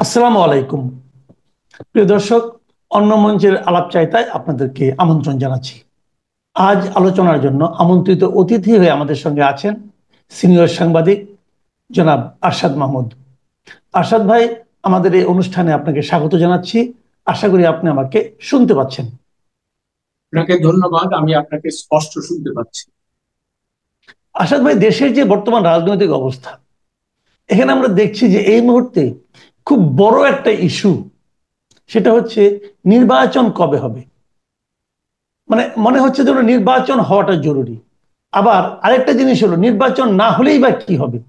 আসসালামু আলাইকুম। প্রিয় দর্শক, অন্য মঞ্চের আলাপচারিতায় আপনাদেরকে আমন্ত্রণ জানাচ্ছি। আজ আলোচনার জন্য আমন্ত্রিত অতিথি হয়ে আমাদের সঙ্গে আছেন সিনিয়র সাংবাদিক জনাব আরশাদ মাহমুদ। আরশাদ ভাই, আমাদের এই অনুষ্ঠানে আপনাকে স্বাগত জানাচ্ছি। আশা করি আপনি আমাকে শুনতে পাচ্ছেন। আপনাকে ধন্যবাদ। আমি আপনাকে স্পষ্ট শুনতে পাচ্ছি। আরশাদ ভাই, দেশের যে বর্তমান রাজনৈতিক অবস্থা, এখানে আমরা দেখছি যে এই মুহূর্তে খুব বড় একটা ইস্যু, সেটা হচ্ছে নির্বাচন কবে হবে। মানে মনে হচ্ছে যেন নির্বাচন হওয়াটা জরুরি। আবার আরেকটা জিনিস হলো, নির্বাচন না হলেই বা কি হবে।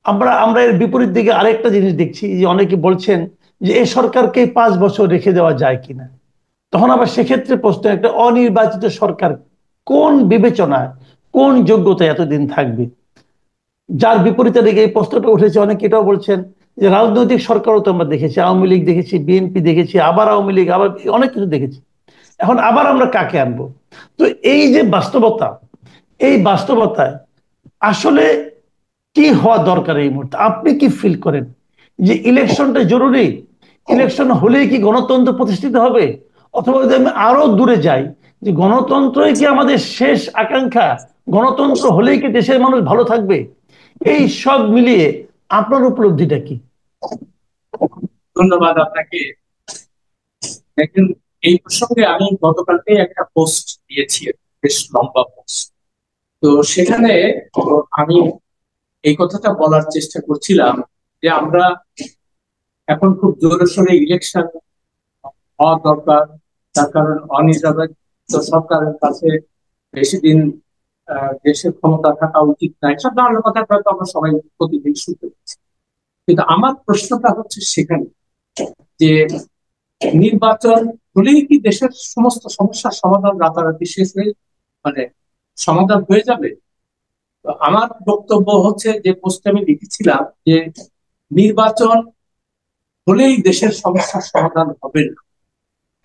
আমরা আমরা এর বিপরীত দিকে আরেকটা জিনিস দেখছি, যে অনেকে বলছেন যে এই সরকারকে 5 বছর রেখে দেওয়া যায় কিনা। তখন আবার সেক্ষেত্রে প্রশ্ন, একটা অনির্বাচিত সরকার কোন বিবেচনায়, কোন যোগ্যতায় এতদিন থাকবে। যার বিপরীতে দিকে এই প্রশ্নটা উঠেছে, অনেকে এটাও বলছেন যে রাজনৈতিক সরকারও তো আমরা দেখেছি, আওয়ামী লীগ দেখেছি, বিএনপি দেখেছি, আবার আওয়ামী লীগ, আবার অনেক কিছু দেখেছি। এখন আবার আমরা কাকে আনবো? তো এই যে বাস্তবতা, এই বাস্তবতায় আসলে কি হওয়া দরকার এই মুহূর্তে, আপনি কি ফিল করেন? যে ইলেকশনটা জরুরি, ইলেকশন হলেই কি গণতন্ত্র প্রতিষ্ঠিত হবে? অথবা যদি আমি আরো দূরে যাই, যে গণতন্ত্রই কি আমাদের শেষ আকাঙ্ক্ষা? গণতন্ত্র হলেই কি দেশের মানুষ ভালো থাকবে? এই সব মিলিয়ে আপনার উপলব্ধিটা কি? ধন্যবাদ আপনাকে। দেখেন, এই প্রসঙ্গে আমি গতকালকে একটা পোস্ট দিয়েছি, বেশ লম্বা পোস্ট। তো সেখানে আমি এই কথাটা বলার চেষ্টা করছিলাম যে আমরা এখন খুব জোরে সোরে ইলেকশন হওয়া দরকার। তার কারণ অনির্বাচিত সরকারের কাছে বেশি দিন দেশের ক্ষমতা থাকা উচিত নয়, সব ধরনের কথা হয়তো আমরা সবাই প্রতিদিন শুনতে পাচ্ছি। কিন্তু আমার প্রশ্নটা হচ্ছে সেখানে যে নির্বাচন হলেই কি দেশের সমস্ত সমস্যার সমাধান রাতারাতি শেষ হয়ে, মানে সমাধান হয়ে যাবে? তো আমার বক্তব্য হচ্ছে, যে পোস্টে আমি লিখেছিলাম যে নির্বাচন হলেই দেশের সমস্যার সমাধান হবে না।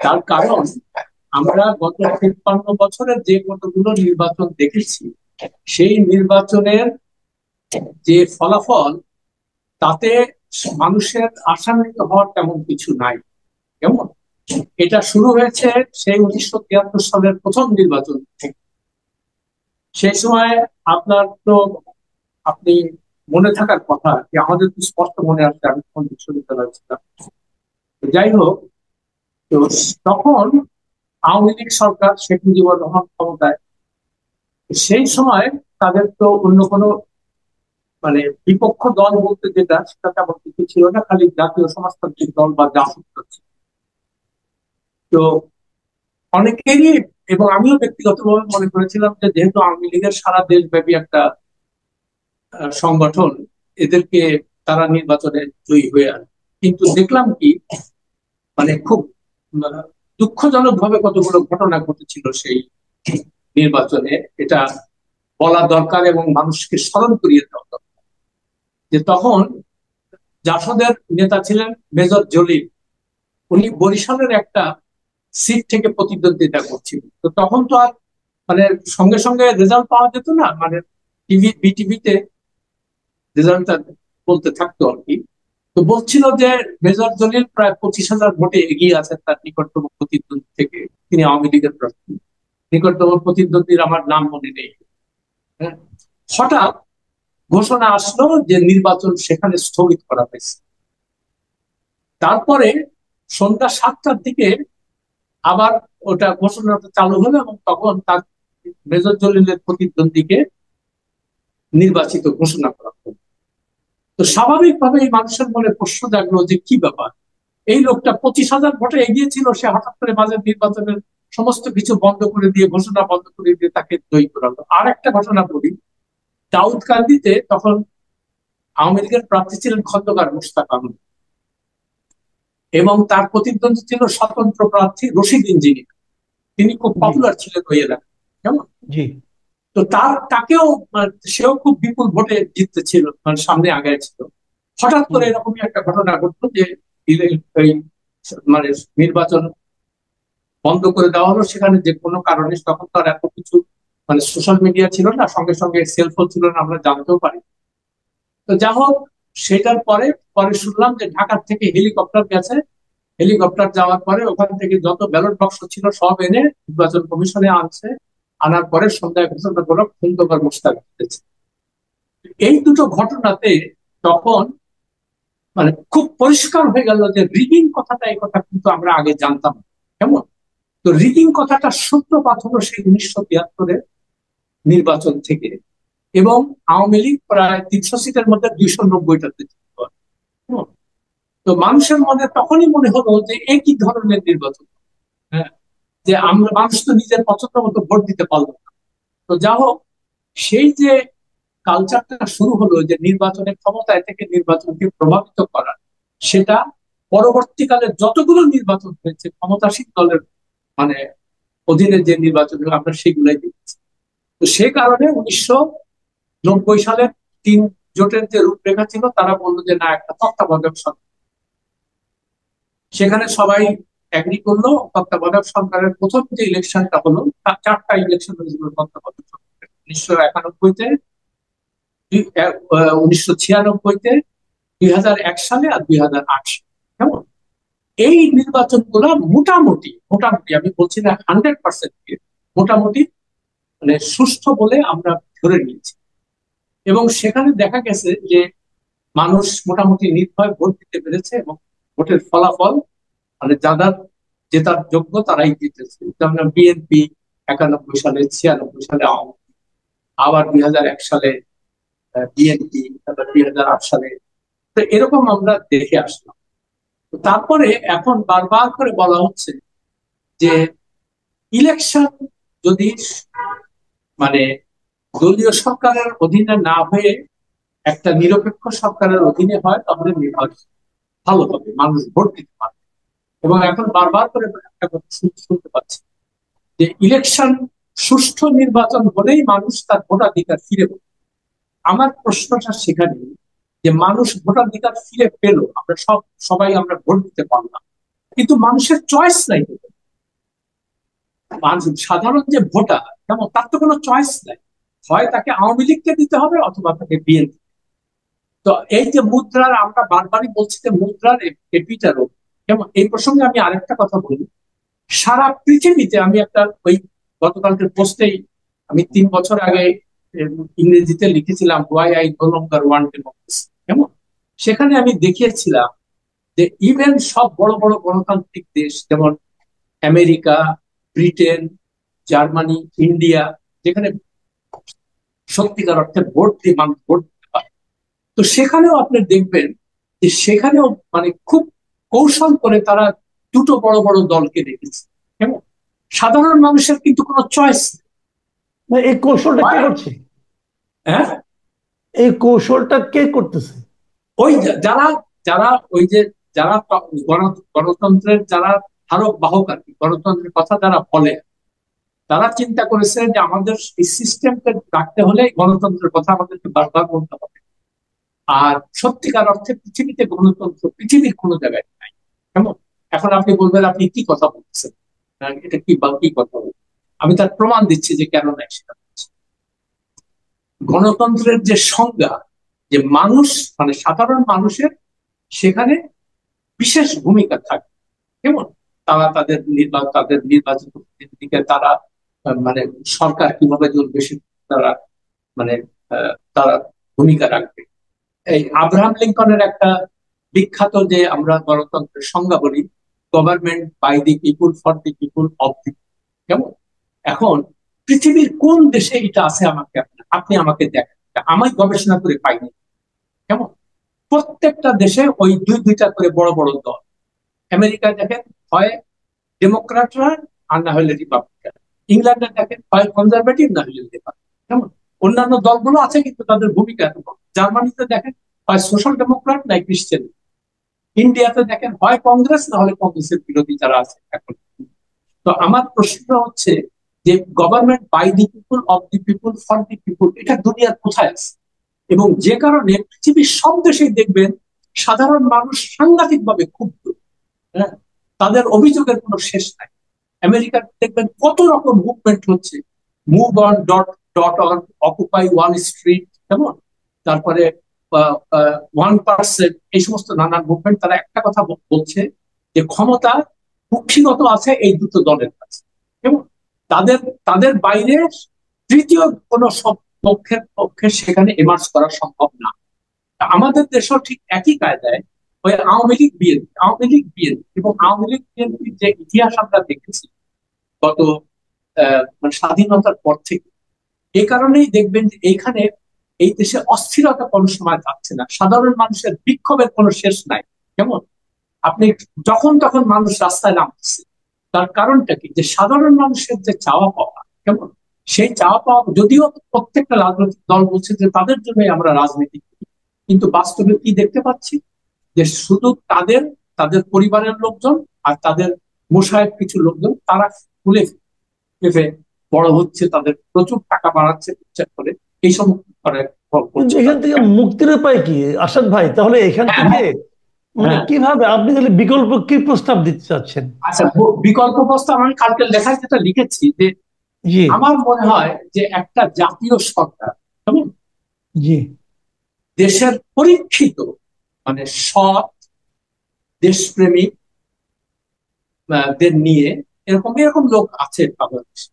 তার কারণ আমরা গত 53 বছরের যে কতগুলো নির্বাচন দেখেছি, সেই নির্বাচনের যে ফলাফল, তাতে মানুষের আশান্বিত হওয়ার তেমন কিছু নাই। কেমন, এটা শুরু হয়েছে সেই 1973 সালের প্রথম নির্বাচন থেকে। সেই সময় আপনার তো, আপনি মনে থাকার কথা যে আমাদের তো স্পষ্ট মনে আছে, আমি তখন বিশ্ববিদ্যালয়ে ছিলাম। তো যাই হোক, তো তখন আওয়ামী লীগ সরকার, শেখ মুজিবুর রহমান ক্ষমতায়। সেই সময় তাদের তো অন্য কোনো, মানে বিপক্ষ দল বলতে যেটা, সেটা তেমন কিছু ছিল না, খালি জাতীয় সমাজতান্ত্রিক দল বা জাসদ ছিল। তো অনেকেরই, এবং আমিও ব্যক্তিগতভাবে মনে করেছিলাম যে যেহেতু আওয়ামী লীগের সারা দেশব্যাপী একটা সংগঠন, এদেরকে তারা নির্বাচনে জয়ী হয়ে আসে। কিন্তু দেখলাম কি, মানে খুব দুঃখজনক ভাবে কতগুলো ঘটনা ঘটেছিল সেই নির্বাচনে। এটা বলা দরকার এবং মানুষকে স্মরণ করিয়ে দেওয়া দরকার যে তখন জাসদের নেতা ছিলেন মেজর জলিল। উনি বরিশালের একটা সিট থেকে প্রতিদ্বন্দ্বিতা করছিলেন। তো তখন তো আর, মানে সঙ্গে সঙ্গে রেজাল্ট পাওয়া যেত না, মানে বিটিভিতে রেজাল্টটা বলতে থাকতো আর কি। তো বলছিল যে মেজর জলিল প্রায় 25,000 ভোটে এগিয়ে আছেন তার নিকটতম প্রতিদ্বন্দ্বী থেকে। তিনি আওয়ামী লীগের প্রার্থী। নিকটতম প্রতিদ্বন্দ্বীর আমার নাম মনে নেই। হ্যাঁ, হঠাৎ ঘোষণা আসলো যে নির্বাচন সেখানে স্থগিত করা হয়েছে। তারপরে সন্ধ্যা 7টার দিকে আবার ওটা ঘোষণাটা চালু হলো, এবং তখন তার মেজর জলিলের প্রতিদ্বন্দ্বীকে নির্বাচিত ঘোষণা করা হলো। তো স্বাভাবিকভাবে এই মানুষের মনে প্রশ্ন জাগলো যে কি ব্যাপার, এই লোকটা 25,000 ভোটে এগিয়ে ছিল, সে হঠাৎ করে বাজার নির্বাচনের সমস্ত কিছু বন্ধ করে দিয়ে, ঘোষণা বন্ধ করে দিয়ে তাকে জয়ী করালো। আর একটা ঘটনা বলি, দাউদকান্দিতে তখন আওয়ামী লীগের প্রার্থী ছিলেন খন্দকার মোশতাক আহমেদ, এবং তার প্রতিদ্বন্দ্বী ছিল স্বতন্ত্র প্রার্থী রশিদ ইঞ্জিনিয়ার। তিনি খুব জি। পপুলার ছিলেন ওই এলাকায়। কেমন, জি। তো তাকেও, সেও খুব বিপুল ভোটে জিততে ছিল, মানে সামনে আগায় ছিল। হঠাৎ করে হুম। এরকমই একটা ঘটনা ঘটলো যে এই মানে নির্বাচন বন্ধ করে দেওয়া হলো সেখানে, যে কোনো কারণে। তখন তো আর এত কিছু, মানে সোশ্যাল মিডিয়া ছিল না, সঙ্গে সঙ্গে সেলফোন ছিল না, আমরা জানতেও পারি। তো যা হোক, সেটার পরে পরে শুনলাম যে ঢাকার থেকে হেলিকপ্টার গেছে, হেলিকপ্টার যাওয়ার পরে ওখান থেকে যত ব্যালট বাক্স ছিল সব এনে নির্বাচন কমিশনে আনছে, আনার পরে সন্ধ্যায় ঘোষণা করলো খন্দকার মোশতাক জিতেছে। এই দুটো ঘটনাতে তখন মানে খুব পরিষ্কার হয়ে গেল যে রিগিং কথাটা, এই কথা কিন্তু আমরা আগে জানতাম না। কেমন? তো রিগিং কথাটা সূত্রপাত হলো সেই 1973-এর নির্বাচন থেকে, এবং আওয়ামী লীগ প্রায় 300 সিটের মধ্যে 290টাতে জিতল। তো মানুষের মনে তখনই মনে হলো যে একই ধরনের নির্বাচন, হ্যাঁ, যে আমরা মানুষ তো নিজের পছন্দ মতো ভোট দিতে পারবো না। তো যা হোক, সেই যে কালচারটা শুরু হলো যে নির্বাচনের ক্ষমতায় থেকে নির্বাচনকে প্রভাবিত করা, সেটা পরবর্তীকালে যতগুলো নির্বাচন হয়েছে ক্ষমতাসীন দলের মানে অধীনে যে নির্বাচন আমরা সেগুলাই দেখেছি। তো সে কারণে 1990 সালের 3 জোটের যে রূপরেখা ছিল, তারা বললো যে না, একটা তত্ত্বাবধায়ক সরকার। সেখানে সবাই এগ্রি করলো। তত্ত্বাবধায়ক সরকারের প্রথম যে ইলেকশনটা হলো, তার 4টা ইলেকশন হয়েছিল তত্ত্বাবধায়ক সরকারের, 1991-তে, 1996-তে, 2001 সালে আর 2008 সালে। কেমন? এই নির্বাচনগুলো মোটামুটি মোটামুটি আমি বলছি না 100%, মোটামুটি মানে সুষ্ঠু বলে আমরা ধরে নিয়েছি। এবং সেখানে দেখা গেছে যে মানুষ মোটামুটি নির্ভয় ভোট দিতে পেরেছে, এবং ভোটের ফলাফল মানে যারা জেতার যোগ্য তারাই জিতেছে। যেমন বিএনপি 91 সালে, 96 সালে আওয়ামী লীগ, আবার 2001 সালে বিএনপি, তারপর 2008 সালে। তো এরকম আমরা দেখে আসলাম। তারপরে এখন বারবার করে বলা হচ্ছে যে ইলেকশন যদি মানে দলীয় সরকারের অধীনে না হয়ে একটা নিরপেক্ষ সরকারের অধীনে হয়, তাহলে নির্বাচন ভালো হবে, মানুষ ভোট দিতে পারবে। এবং এখন বারবার করে একটা কথা শুনতে পাচ্ছি যে ইলেকশন সুষ্ঠু নির্বাচন হলেই মানুষ তার ভোটাধিকার ফিরে পাবে। আমার প্রশ্নটা সেখানে যে মানুষ ভোটাধিকার ফিরে পেল, আমরা সবাই আমরা ভোট দিতে পারলাম, কিন্তু মানুষের চয়েস নাই। মানুষ সাধারণ যে ভোটার, যেমন তার তো কোনো চয়েস নাই, হয় তাকে আওয়ামী লীগকে দিতে হবে অথবা তাকে বিএনপি। তো এই যে মুদ্রার, আমরা বারবারই বলছি যে মুদ্রার এপিটারও, যেমন এই প্রসঙ্গে আমি আরেকটা কথা বলি। সারা পৃথিবীতে আমি একটা ওই গতকালকের পোস্টেই আমি 3 বছর আগে ইংরেজিতে লিখেছিলাম why I no longer want democracy. কেমন? সেখানে আমি দেখিয়েছিলাম যে ইভেন সব বড় বড় গণতান্ত্রিক দেশ, যেমন আমেরিকা, ব্রিটেন, জার্মানি, ইন্ডিয়া, যেখানে সত্যিকার অর্থে ভোট দিয়ে মানুষ ভোট দিতে পারে, তো সেখানেও আপনি দেখবেন যে সেখানেও মানে খুব কৌশল করে তারা দুটো বড় বড় দলকে রেখেছে। কেমন? সাধারণ মানুষের কিন্তু কোনো চয়েস না, এই কৌশলটা কে নেই। করছে? হ্যাঁ, এই কৌশলটা কে করতেছে? ওই যারা যারা ওই যে যারা গণতন্ত্রের যারা ধারক বাহক আর কি, গণতন্ত্রের কথা যারা বলে, তারা চিন্তা করেছে যে আমাদের এই সিস্টেমকে রাখতে হলে গণতন্ত্রের কথা আমাদেরকে বারবার বলতে হবে। আর সত্যিকার অর্থে পৃথিবীতে গণতন্ত্র পৃথিবীর কোনো জায়গায় নাই। কেমন? এখন আপনি বলবেন আপনি কি কথা বলছেন, এটা কি বা কি কথা বলবেন? আমি তার প্রমাণ দিচ্ছি যে কেন নাই সেটা। গণতন্ত্রের যে সংজ্ঞা, যে মানুষ মানে সাধারণ মানুষের সেখানে বিশেষ ভূমিকা থাকে। কেমন? তারা তাদের নির্বাচিত প্রতিনিধিকে তারা মানে সরকার কিভাবে চলবে তারা মানে তারা ভূমিকা রাখবে। এই আব্রাহাম লিঙ্কনের একটা বিখ্যাত যে আমরা গণতন্ত্রের সংজ্ঞা বলি, government by the people, for the people, of the. কেমন? এখন পৃথিবীর কোন দেশে এটা আছে আমাকে আপনি আমাকে দেখেন, আমি গবেষণা করে পাইনি। কেমন? প্রত্যেকটা দেশে ওই দুইটা করে বড় বড় দল। আমেরিকায় দেখেন হয় ডেমোক্রাটরা আর না হলে রিপাবলিকান। ইংল্যান্ডে দেখেন হয় কনজারভেটিভ না হলে রিপাবলিকান। কেমন? অন্যান্য দলগুলো আছে কিন্তু তাদের ভূমিকা এত বড়। জার্মানিতে দেখেন হয় সোশ্যাল ডেমোক্রাট নাই ক্রিশ্চিয়ান। ইন্ডিয়াতে দেখেন হয় কংগ্রেস না হলে কংগ্রেসের বিরোধী যারা আছে এখন। তো আমার প্রশ্ন হচ্ছে যে government by the people, of the people, for the people, এটা দুনিয়ার কোথায় আছে? এবং যে কারণে পৃথিবীর সব দেশেই দেখবেন সাধারণ মানুষ সাংঘাতিক ভাবে ক্ষুব্ধ। হ্যাঁ, তাদের অভিযোগের কোনো শেষ নাই। আমেরিকার দেখবেন কত রকম মুভমেন্ট হচ্ছে, move on dot dot on, occupy Wall Street, কেমন? তারপরে ওয়ান পার্সেন্ট, এই সমস্ত নানান মুভমেন্ট, তারা একটা কথা বলছে যে ক্ষমতা কুক্ষিগত আছে এই দুটো দলের কাছে, এবং তাদের তাদের বাইরে তৃতীয় কোন সব পক্ষের পক্ষে সেখানে এমার্জ করা সম্ভব না। আমাদের দেশেও ঠিক একই কায়দায় ওই আওয়ামী লীগ বিএনপি এবং আওয়ামী লীগ বিএনপির যে ইতিহাস আমরা দেখেছি গত মানে স্বাধীনতার পর থেকে, এই কারণেই দেখবেন যে এইখানে এই দেশে অস্থিরতা কোনো সময় যাচ্ছে না, সাধারণ মানুষের বিক্ষোভের কোনো শেষ নাই। যেমন আপনি যখন তখন মানুষ রাস্তায় নামতেছে, তার কারণটা কি? যে সাধারণ মানুষের যে চাওয়া পাওয়া, কেমন সেই চাওয়া পাওয়া, যদিও প্রত্যেকটা রাজনৈতিক দল বলছে যে তাদের জন্যই আমরা রাজনীতি করি, কিন্তু বাস্তবে কি দেখতে পাচ্ছি? যে শুধু তাদের তাদের পরিবারের লোকজন আর তাদের মোশায়ের কিছু লোকজন তারা ফুলে ফেঁপে বড় হচ্ছে, তাদের প্রচুর টাকা বাড়াচ্ছে করে এই সমস্ত কিন্তু করছে এখান তাদের। থেকে মুক্তির উপায় কি আসাদ ভাই? তাহলে এখান হ্যাঁ, থেকে হ্যাঁ, মানে হ্যাঁ। কিভাবে আপনি তাহলে বিকল্প কি প্রস্তাব দিতে চাচ্ছেন? আচ্ছা, বিকল্প প্রস্তাব আমি কালকে লেখায় যেটা লিখেছি, যে জি, আমার মনে হয় যে একটা জাতীয় সরকার, কেমন জি, দেশের পরীক্ষিত, মানে সৎ, দেশপ্রেমিক দের নিয়ে, এরকম এরকম লোক আছে বাংলাদেশে,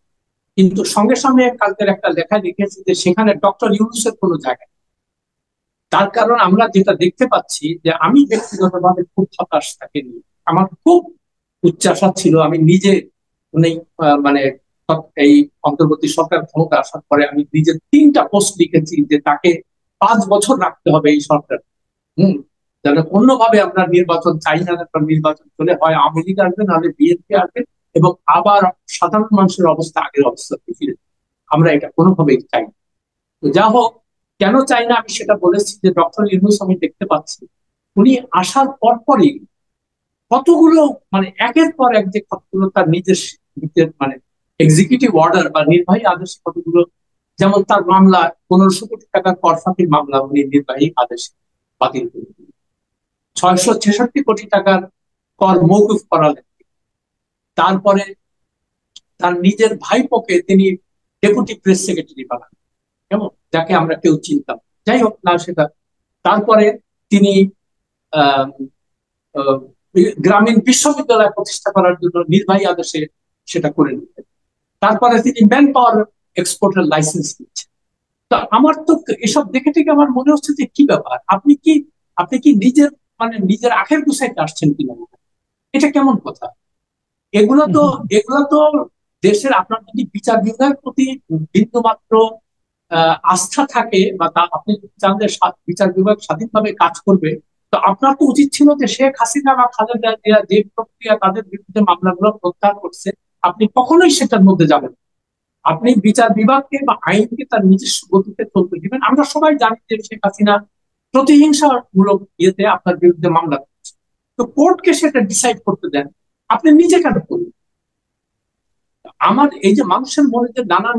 কিন্তু সঙ্গে সঙ্গে কালকের একটা লেখা লিখেছি যে সেখানে ডক্টর ইউনূসের কোনো জায়গা নেই। তার কারণ আমরা যেটা দেখতে পাচ্ছি, যে আমি ব্যক্তিগতভাবে খুব হতাশ তাকে নিয়ে। আমার খুব উচ্চাশা ছিল, আমি নিজে উনি মানে এই অন্তর্বর্তী সরকার ক্ষমতা আসার পরে আমি নিজে 3টা পোস্ট লিখেছি যে তাকে 5 বছর রাখতে হবে এই সরকার। হম যেন অন্যভাবে আমরা নির্বাচন চাই না, নির্বাচন চলে হয় আওয়ামী লীগ আসবে, নাহলে বিএনপি আসবে, এবং আবার সাধারণ মানুষের অবস্থা আগের অবস্থাতে ফিরে যাবে। আমরা এটা কোনোভাবেই চাই না। তো যা হোক, কেন চাই না আমি সেটা বলেছি, যে ডক্টর ইউনূস আমি দেখতে পাচ্ছি উনি আসার পরপরই কতগুলো, মানে একের পর এক যে কতগুলো তার নিজের নিজের মানে এক্সিকিউটিভ অর্ডার বা নির্বাহী আদেশে কতগুলো, যেমন তার মামলা 1500 কোটি টাকার কর ফাঁকির মামলা উনি নির্বাহী আদেশে বাতিল করে দিলেন। 666 কোটি টাকার কর মওকুফ করালেন। তারপরে তার নিজের ভাইপোকে তিনি ডেপুটি প্রেস সেক্রেটারি বানালেন, কেমন, যাকে আমরা কেউ চিনতাম। যাই হোক না সেটা। তারপরে তিনি আহ আহ, গ্রামীণ বিশ্ববিদ্যালয় প্রতিষ্ঠা করার জন্য নির্বাহী আদেশে সেটা করে নিলেন। তারপরে তিনি ম্যান পাওয়ার এক্সপোর্টের লাইসেন্স দিচ্ছেন। তো আমার তো এসব দেখে থেকে আমার মনে হচ্ছে যে কি ব্যাপার, আপনি কি নিজের মানে নিজের আখের গুছাইতে আসছেন কিনা, এটা কেমন কথা? এগুলো তো এগুলো তো দেশের, আপনার যদি বিচার বিভাগের প্রতি বিন্দু মাত্র আস্থা থাকে, বা তা আপনি যদি চান যে বিচার বিভাগ স্বাধীনভাবে কাজ করবে, তো আপনার তো উচিত ছিল যে শেখ হাসিনা বা খালেদা জিয়া যে প্রক্রিয়া তাদের বিরুদ্ধে মামলাগুলো প্রত্যাহার করছে, আপনি কখনোই সেটার মধ্যে যাবেন না। আপনি বিচার বিভাগকে বা আইনকে তার নিজস্ব গতিতে চলতে দিবেন। আমরা সবাই জানি যে শেখ হাসিনা প্রতিহিংসামূলক ইয়েতে আপনার বিরুদ্ধে মামলা করছে, তো কোর্টকে সেটা ডিসাইড করতে দেন, আপনি নিজে কেন করবেন? আমার এই যে মানুষের মনে যে নানান,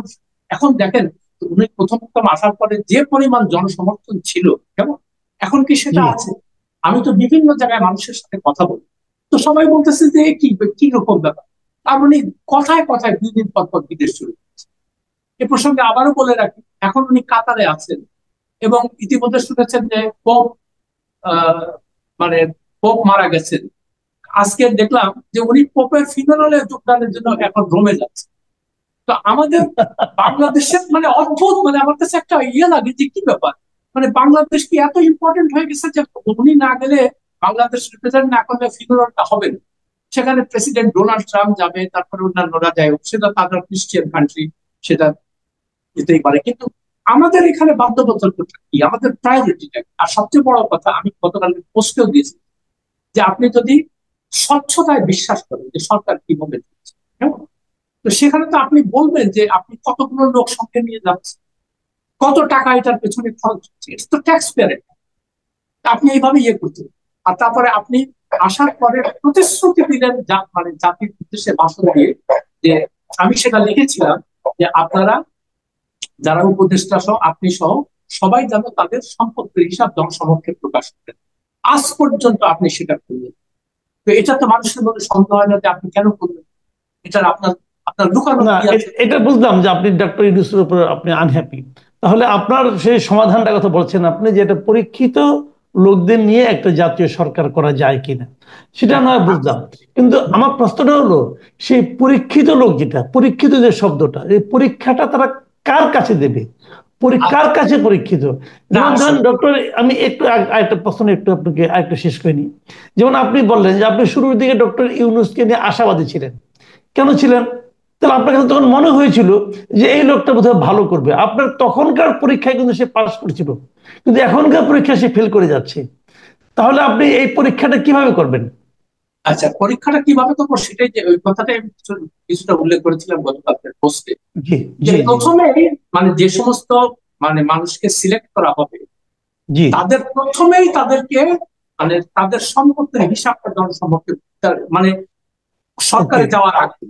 এখন দেখেন, উনি প্রথম প্রথম আসার পরে যে পরিমাণ জনসমর্থন ছিল, কেমন, এখন কি সেটা জি। আছে? আমি তো বিভিন্ন জায়গায় মানুষের সাথে কথা বলি, তো সবাই বলতেছে যে কি কি রকম ব্যাপার। আর উনি কথায় কথায় 2 দিন পর পর বিদেশ চলে যাচ্ছে। এ প্রসঙ্গে আবারও বলে রাখি, এখন উনি কাতারে আছেন, এবং ইতিমধ্যে শুনেছেন যে পোপ আহ মানে পোপ মারা গেছেন। আজকে দেখলাম যে উনি পোপের ফিনারেলে যোগদানের জন্য এখন রোমে যাচ্ছে। তো আমাদের বাংলাদেশের মানে অদ্ভুত, মানে আমার কাছে একটা ইয়ে লাগে যে কি ব্যাপার, মানে বাংলাদেশ কি এত ইম্পর্টেন্ট হয়ে গেছে যে উনি না গেলে, বাংলাদেশ রিপ্রেজেন্ট না করলে ফিনারেলটা হবে না। সেখানে প্রেসিডেন্ট ডোনাল্ড ট্রাম্প যাবে, তারপরে অন্যান্যরা যাই হোক, সেটা তাদের ক্রিশ্চিয়ান কান্ট্রি, সেটা যেতেই পারে, কিন্তু আমাদের এখানে বাধ্যবাধকতা কি, আমাদের প্রায়োরিটিটা। আর সবচেয়ে বড় কথা, আমি গতকাল পোস্টেও দিয়েছি যে আপনি যদি স্বচ্ছতায় বিশ্বাস করেন যে সরকার কিভাবে দিচ্ছে, কেমন, তো সেখানে তো আপনি বলবেন যে আপনি কতগুলো লোক সঙ্গে নিয়ে যাচ্ছেন, কত টাকা এটার পেছনে খরচ হচ্ছে, এটা তো ট্যাক্স পেয়ারের। আপনি এইভাবে ইয়ে করতেন। আর তারপরে আপনি আসার পরে প্রতিশ্রুতি দিলেন, মানে জাতির উদ্দেশ্যে ভাষণ দিয়ে, যে আমি সেটা লিখেছিলাম যে আপনারা যারা উপদেষ্টা সহ আপনি সহ সবাই যেন তাদের সম্পত্তির হিসাব জনসমক্ষে প্রকাশ করেন। আজ পর্যন্ত আপনি সেটা করলেন। তো এটা তো মানুষের মধ্যে সন্দেহ হয় না যে আপনি কেন করলেন, এটার আপনার আপনার লুকানো না, কি আছে? এটা বুঝলাম যে আপনি ডক্টর ইউনূসের উপর আপনি আনহ্যাপি। তাহলে আপনার সেই সমাধানটা কথা বলছেন আপনি, যে এটা পরীক্ষিত লোকদের নিয়ে একটা জাতীয় সরকার করা যায় কিনা, সেটা নয় বুঝলাম। কিন্তু আমার প্রশ্নটা হলো, সেই পরীক্ষিত লোক, যেটা পরীক্ষিত যে শব্দটা, এই পরীক্ষাটা তারা কার কাছে দেবে, কার কাছে পরীক্ষিত? না যেমন ধরেন আসলে ডক্টর, আমি একটু আরেকটা প্রশ্ন একটু আপনাকে আরেকটু শেষ করে নিই। যেমন আপনি বললেন যে আপনি শুরুর দিকে ডক্টর ইউনূসকে নিয়ে আশাবাদী ছিলেন। কেন ছিলেন? তাহলে আপনার কাছে তখন মনে হয়েছিল যে এই লোকটা বোধহয় ভালো করবে। আপনার তখনকার পরীক্ষায় কিন্তু সে পাস করেছিল, কিন্তু এখনকার পরীক্ষায় সে ফেল করে যাচ্ছে। তাহলে আপনি এই পরীক্ষাটা কিভাবে করবেন? আচ্ছা, পরীক্ষাটা কিভাবে করবো সেটাই, যে ওই কথাটাই আমি কিছুটা উল্লেখ করেছিলাম গতকালকের পোস্টে, জি, যে জি, জি, প্রথমেই মানে যে সমস্ত মানে মানুষকে সিলেক্ট করা হবে, জি, তাদের প্রথমেই তাদেরকে মানে তাদের সম্পত্তির হিসাবটা জনসম্মুখে মানে ওকে, সরকারে যাওয়ার আগে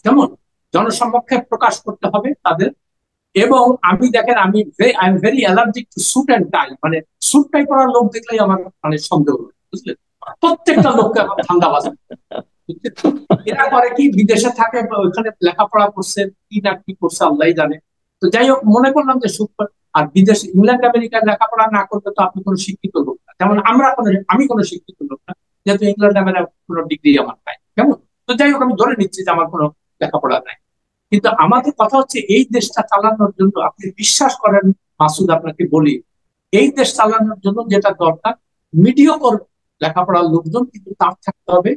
যেমন জনসম্মুখে প্রকাশ করতে হবে তাদের। এবং আমি দেখেন, I am very allergic to suit and tie, মানে স্যুট টাই পরা লোক দেখলেই আমার মানে সন্দেহ হয়, বুঝলেন? প্রত্যেকটা লোককে আমার ধান্দাবাজ, বুঝলেন? এরা করে কি, বিদেশে থাকে বা ওইখানে লেখাপড়া করছে, কি না কি করছে আল্লাহ জানে। তো যাই হোক, মনে করলাম যে আর বিদেশে ইংল্যান্ড আমেরিকায় লেখাপড়া না করলে তো আপনি কোনো শিক্ষিত লোক না, যেমন আমি কোনো শিক্ষিত লোক না, যেহেতু ইংল্যান্ড আমেরিকার কোনো ডিগ্রি আমার নাই, কেমন? তো যাই হোক, আমি ধরে নিচ্ছি যে আমার কোনো লেখাপড়া নাই। কিন্তু আমাদের কথা হচ্ছে, এই দেশটা চালানোর জন্য আপনি বিশ্বাস করেন মাসুদ, আপনাকে বলি, এই দেশ চালানোর জন্য যেটা দরকার, মিডিয়কর লেখাপড়ার লোকজন, কিন্তু তার থাকতে হবে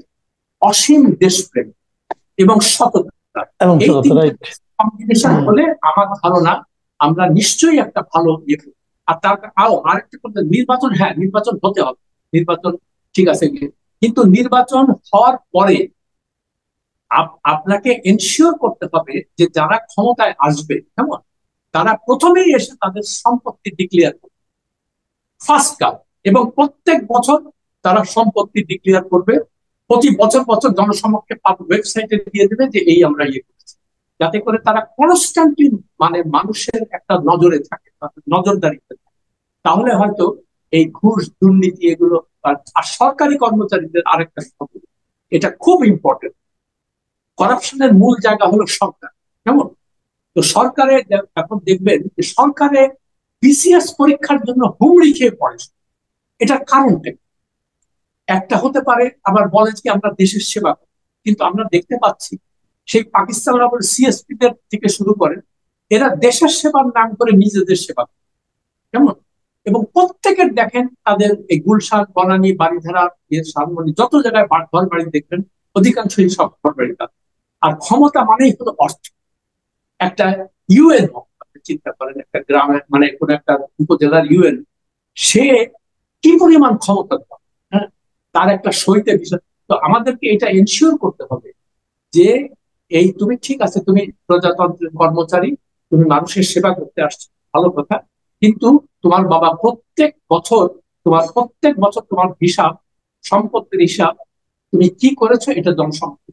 অসীম দেশপ্রেম এবং সততা। এবং এই সততা, তিনটে রাইট। কম্বিনেশন হলে আমার ধারণা আমরা নিশ্চয়ই একটা ভালো ইয়ে করব। আর তার আরেকটা কথা, নির্বাচন, হ্যাঁ নির্বাচন হতে হবে, নির্বাচন ঠিক আছে, কিন্তু নির্বাচন হওয়ার পরে আপনাকে এনশিওর করতে হবে যে যারা ক্ষমতায় আসবে, কেমন, তারা প্রথমেই এসে তাদের সম্পত্তি ডিক্লেয়ার করবে, ফার্স্ট কাম। এবং প্রত্যেক বছর তারা সম্পত্তি ডিক্লেয়ার করবে, প্রতি বছর বছর জনসমক্ষে ওয়েবসাইটে দিয়ে দেবে যে এই আমরা ইয়ে করেছি, যাতে করে তারা কনস্ট্যান্টলি মানে মানুষের একটা নজরে থাকে, নজরদারিতে থাকে। তাহলে হয়তো এই ঘুষ দুর্নীতি এগুলো, আর সরকারি কর্মচারীদের আরেকটা খবর, এটা খুব ইম্পর্টেন্ট, করাপশনের মূল জায়গা হলো সরকার, কেমন? তো সরকারে এখন দেখবেন যে সরকারে বিসিএস পরীক্ষার জন্য হুমড়ি খেয়ে পড়ে। এটার কারণটা একটা হতে পারে, আবার বলে যে আমরা দেশের সেবা করি। কিন্তু আমরা দেখতে পাচ্ছি সেই পাকিস্তান আবার সিএসপি দের থেকে শুরু করে, এরা দেশের সেবার নাম করে নিজেদের সেবা করে, কেমন? এবং প্রত্যেকের দেখেন তাদের এই গুলশান, বনানী, বাড়িধারা, শালমনি, যত জায়গায় ঘর বাড়ি দেখবেন, অধিকাংশই সব ঘর বাড়ি তাদের। আর ক্ষমতা মানেই হলো অর্থ। একটা ইউএন, চিন্তা করেন একটা গ্রামের মানে কোন একটা উপজেলার ইউএন, সে কি পরিমাণ ক্ষমতা, হ্যাঁ, তার একটা সইতে বিষয়। তো আমাদেরকে এটা এনশিওর করতে হবে যে এই তুমি ঠিক আছে, তুমি প্রজাতন্ত্রের কর্মচারী, তুমি মানুষের সেবা করতে আসছো, ভালো কথা, কিন্তু তোমার বাবা প্রত্যেক বছর তোমার হিসাব, সম্পত্তির হিসাব, তুমি কি করেছো এটা জনসম্পত্তি।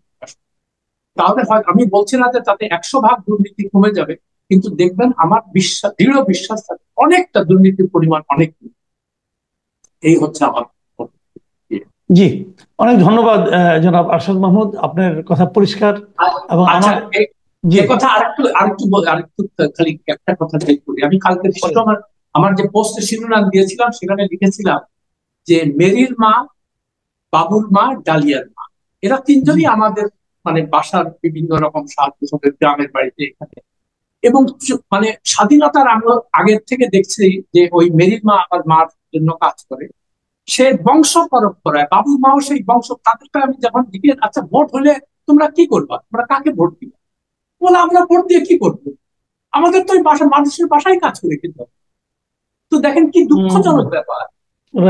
তাহলে হয়, আমি বলছি না যে তাতে 100 ভাগ দুর্নীতি কমে যাবে, কিন্তু দেখবেন আমার বিশ্বাস, দৃঢ় বিশ্বাস থাকে, অনেকটা দুর্নীতির পরিমাণ অনেক এই হচ্ছে আমার ইয়ে। জি, অনেক ধন্যবাদ জনাব আরশাদ মাহমুদ, আপনার কথা পরিষ্কার। এবং আচ্ছা, আমার, জি, এ কথা আরেকটু খালি একটা কথা চেক করি। আমি কালকে বলেন। আমার আমার যে পোস্টে শিরোনাম দিয়েছিলাম সেখানে লিখেছিলাম যে মেরির মা, বাবুর মা, ডালিয়ার মা, এরা জি, তিনজনই আমাদের মানে বাসার বিভিন্ন রকম সাহায্য করে গ্রামের বাড়িতে এখানে। এবং মানে স্বাধীনতার আমরা আগের থেকে দেখছি যে ওই মেরির মা আমার মার জন্য কাজ করে, সে বংশ পরম্পরায়, বাবুর মাও সেই বংশ, তাদেরকে আমি যখন জিজ্ঞেস, আচ্ছা ভোট হলে তোমরা কি করবা, তোমরা কাকে ভোট দিবে, বলে আমরা ভোট দিয়ে কি করবো, আমাদের তো ওই বাসা মানুষের বাসায় কাজ করে কিন্তু। তো দেখেন কি দুঃখজনক ব্যাপার,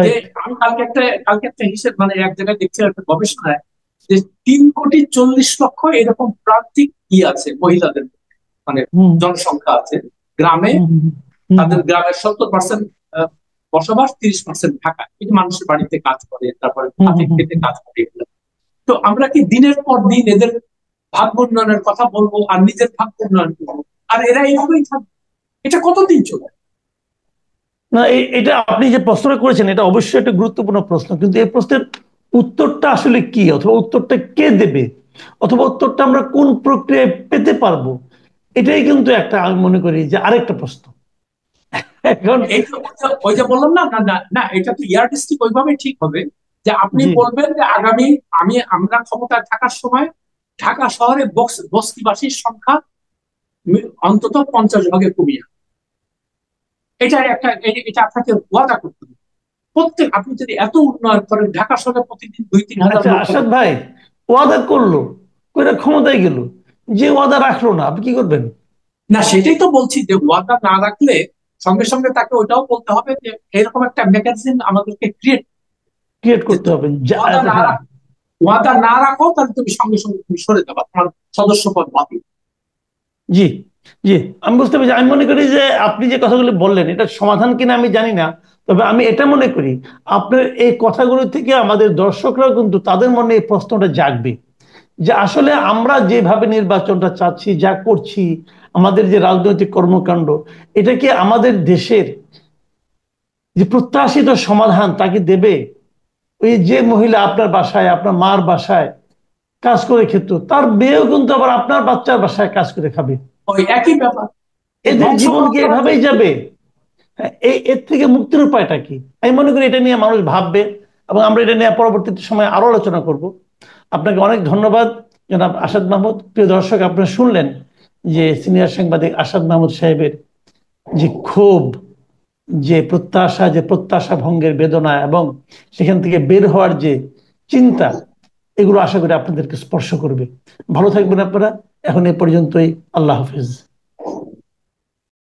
যে রাইট। আমি কালকে একটা হিসেব মানে এক জায়গায় দেখছিলাম একটা গবেষণায়, যে 3,40,00,000 এরকম প্রান্তিক কি আছে মহিলাদের মধ্যে, মানে হুম, জনসংখ্যা আছে গ্রামে, হুম, হুম, তাদের গ্রামের 70% বসবাস, 30% ঢাকা, কিন্তু মানুষের বাড়িতে কাজ করে, তারপরে হুম, হাতে হুম, হুম, খেতে কাজ করে এগুলো। তো আমরা কি দিনের পর দিন এদের ভাগ্য উন্নয়নের কথা বলবো আর নিজের ভাগ্য উন্নয়ন করবো, আর এরা এইভাবেই থাকবে, এটা কতদিন চলে? না, এটা আপনি যে প্রশ্নটা করেছেন এটা অবশ্যই একটা গুরুত্বপূর্ণ প্রশ্ন, কিন্তু এই প্রশ্নের উত্তরটা আসলে কি, অথবা উত্তরটা কে দেবে, অথবা উত্তরটা আমরা কোন প্রক্রিয়ায় পেতে পারবো, এটাই কিন্তু একটা, আমি মনে করি যে আরেকটা প্রশ্ন। এখন এই যে ওই যে বললাম না, না না না, এটা তো ইয়ারডিস্টিক ওইভাবে ঠিক হবে যে আপনি জি। বলবেন যে আগামী আমরা ক্ষমতায় থাকার সময় ঢাকা শহরে বস্তিবাসীর সংখ্যা অন্তত 50 ভাগে কমিয়ে আনবো। এটা একটা এটা আপনাকে ওয়াদা করতে হবে। আপনি যদি এত উন্নয়ন করেন, ঢাকা শহরে প্রতিদিন 2-3 হাজার আচ্ছা লোক হবে। আসাদ ভাই, ওয়াদা করলো, কইরা ক্ষমতায় গেল, যে ওয়াদা রাখলো না, আপনি কি করবেন? না, সেটাই তো বলছি যে ওয়াদা না রাখলে সঙ্গে সঙ্গে তাকে ওইটাও বলতে হবে যে এরকম একটা মেকানিজম আমাদেরকে ক্রিয়েট, ক্রিয়েট যে করতে তুমি হবে ওয়াদা না হ্যাঁ। রাখ ওয়াদা না রাখো, তাহলে তুমি সঙ্গে সঙ্গে তুমি সরে যাবা, তোমার সদস্য পদ বাতিল। জি, জি, আমি বুঝতে পারছি। আমি মনে করি যে আপনি যে কথাগুলো বললেন এটা সমাধান কিনা আমি জানি না, তবে আমি এটা মনে করি আপনার এই কথাগুলো থেকে আমাদের দর্শকরাও কিন্তু তাদের মনে এই প্রশ্নটা জাগবে যে আসলে আমরা যেভাবে নির্বাচনটা চাচ্ছি, যা করছি, আমাদের যে রাজনৈতিক কর্মকাণ্ড, এটা কি আমাদের দেশের যে প্রত্যাশিত সমাধান তাকে দেবে? ওই যে মহিলা আপনার বাসায়, আপনার মার বাসায় কাজ করে খেত, তার মেয়েও কিন্তু আবার আপনার বাচ্চার বাসায় কাজ করে খাবে। ওই একই ব্যাপার, এই এদের ধ্বংস জীবন কি পরম্পরা এভাবেই যাবে? হ্যাঁ, এর থেকে মুক্তির উপায়টা কি? আমি মনে করি এটা নিয়ে মানুষ ভাববে, এবং আমরা এটা নিয়ে পরবর্তীতে সময় আরো আলোচনা করব। আপনাকে অনেক ধন্যবাদ জনাব আসাদ মাহমুদ। প্রিয় দর্শক, আপনারা শুনলেন যে সিনিয়র সাংবাদিক আসাদ মাহমুদ সাহেবের যে ক্ষোভ, যে প্রত্যাশা, যে প্রত্যাশা ভঙ্গের বেদনা, এবং সেখান থেকে বের হওয়ার যে চিন্তা, এগুলো আশা করি আপনাদেরকে স্পর্শ করবে। ভালো থাকবেন আপনারা। এখন এ পর্যন্তই। আল্লাহ হাফিজ।